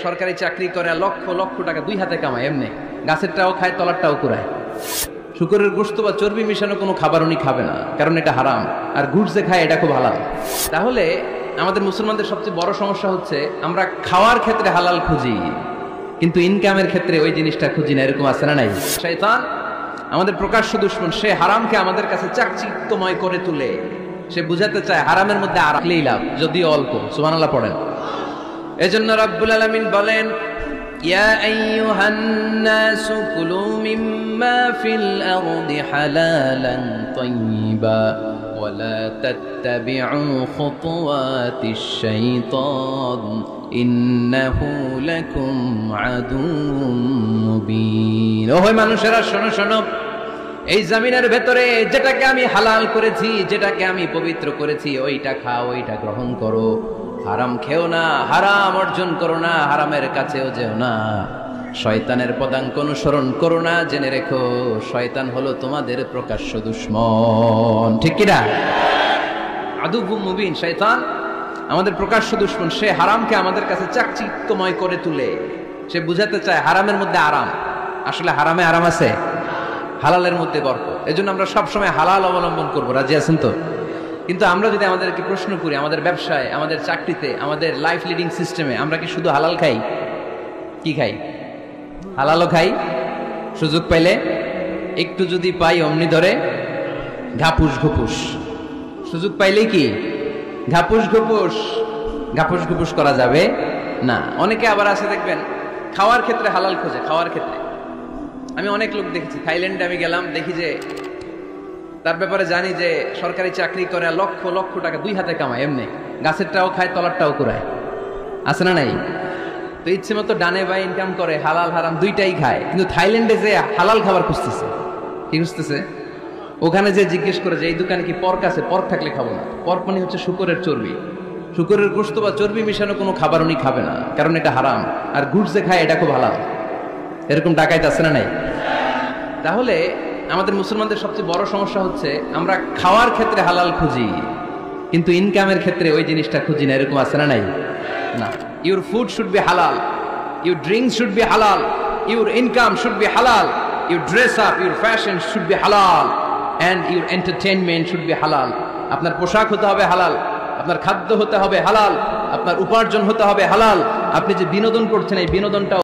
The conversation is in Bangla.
সরকারি চাকরি করে লক্ষ লক্ষ টাকা দুই হাতে কামায়, এমনি গাছেরটাও খায় তলারটাও কুড়ায়। শুকরের গোশত বা চর্বি মিশানো কোনো খাবার উনি খাবে না, কারণ এটা হারাম। আর ঘুষ যে খায় এটা খুব হালাল। তাহলে আমাদের মুসলমানদের সবচেয়ে বড় সমস্যা হচ্ছে আমরা খাওয়ার ক্ষেত্রে হালাল খুঁজি, কিন্তু ইনকামের ক্ষেত্রে ওই জিনিসটা খুঁজি না। এরকম আছে না নাই? শয়তান আমাদের প্রকাশ্য দুশমন, সে হারামকে আমাদের কাছে চাকচিক্যময় করে তুলে। সে বুঝাতে চায় হারামের মধ্যে আরামলেই লাভ, যদিও অল্প। সুবহানাল্লাহ পড়েন। এজন্য রাব্বুল আলামিন বলেন, ইয়া আইয়ুহান নাসু কুলু মিম্মা ফিল আরদি হালালান তাইয়্যিবা ওয়া লা তাত্তাবিউ খুতুওয়াতিশ শাইতান ইন্নাহু লাকুম আদুউম মুবিন। ও হয় মানুষেরা, শোনো শোনো, এই জমিনের ভেতরে যেটাকে আমি হালাল করেছি, যেটাকে আমি পবিত্র করেছি, ওইটা খাও, ওইটা গ্রহণ করো। হারাম খেও না, হারাম অর্জন করো না, হারামের কাছেও যেও না। শয়তানের পদাঙ্ক অনুসরণ করো না। জেনে রেখো, শয়তান হলো তোমাদের প্রকাশ্য দুশমন। ঠিক কিনা? আদুউম মুবিন। শয়তান আমাদের প্রকাশ্য দুশমন। সে হারামকে আমাদের কাছে চাকচিক্যময় করে তুলে। সে বুঝাতে চায় হারামের মধ্যে আরাম। আসলে হারামে আরাম আছে, হালালের মধ্যে বরকত। এজন্য আমরা সবসময় হালাল অবলম্বন করবো। রাজি আছেন তো? কিন্তু আমরা যদি আমাদেরকে প্রশ্ন করি, আমাদের ব্যবসায়, আমাদের চাকরিতে, আমাদের লাইফ লিডিং সিস্টেমে আমরা কি শুধু হালাল খাই? কি খাই? হালালও খাই, সুযোগ পাইলে একটু যদি পাই অমনি ধরে ঘাপুস ঘুপুস। সুযোগ পাইলেই কি ঘাপুস ঘুপুস, ঘাপুস ঘুপুস করা যাবে না। অনেকে আবার আছে দেখবেন খাওয়ার ক্ষেত্রে হালাল খোঁজে। খাওয়ার ক্ষেত্রে আমি অনেক লোক দেখেছি। থাইল্যান্ডে আমি গেলাম, দেখি যে তার ব্যাপারে জানি যে সরকারি চাকরি করে লক্ষ লক্ষ টাকা দুই হাতে কামায়, এমনি গাছেরটাও খায় তলারটাও কুড়ায়। আছে না নাই? তো ইচ্ছে মতো ডানে বাই ইনকাম করে, হালাল হারাম দুইটাই খায়। কিন্তু থাইল্যান্ডে যে হালাল খাবার খুঁজতেছে। কি খুঁজতেছে? ওখানে যে জিজ্ঞেস করে যে এই দোকানে কি পর্ক আছে? পর্ক থাকলে খাবো না। পর্ক মানে হচ্ছে শুকরের চর্বি। শুকরের গোশত বা চর্বি মিশানো কোনো খাবার উনি খাবে না, কারণ এটা হারাম। আর ঘুষ যে খায় এটা খুব হালাল। এরকম ডাকাইতে আছে না নাই? তাহলে আমাদের মুসলমানদের সবচেয়ে বড় সমস্যা হচ্ছে আমরা খাওয়ার ক্ষেত্রে হালাল খুঁজি, কিন্তু ইনকামের ক্ষেত্রে ওই জিনিসটা খুঁজি না। এরকম আছে না নাই? না। Your food should be halal, your drinks should be halal, your income should be halal, your dress up, your fashion should be halal, and your entertainment should be halal. আপনার পোশাক হতে হবে হালাল, আপনার খাদ্য হতে হবে হালাল, আপনার উপার্জন হতে হবে হালাল। আপনি যে বিনোদন করছেন, এই বিনোদনটা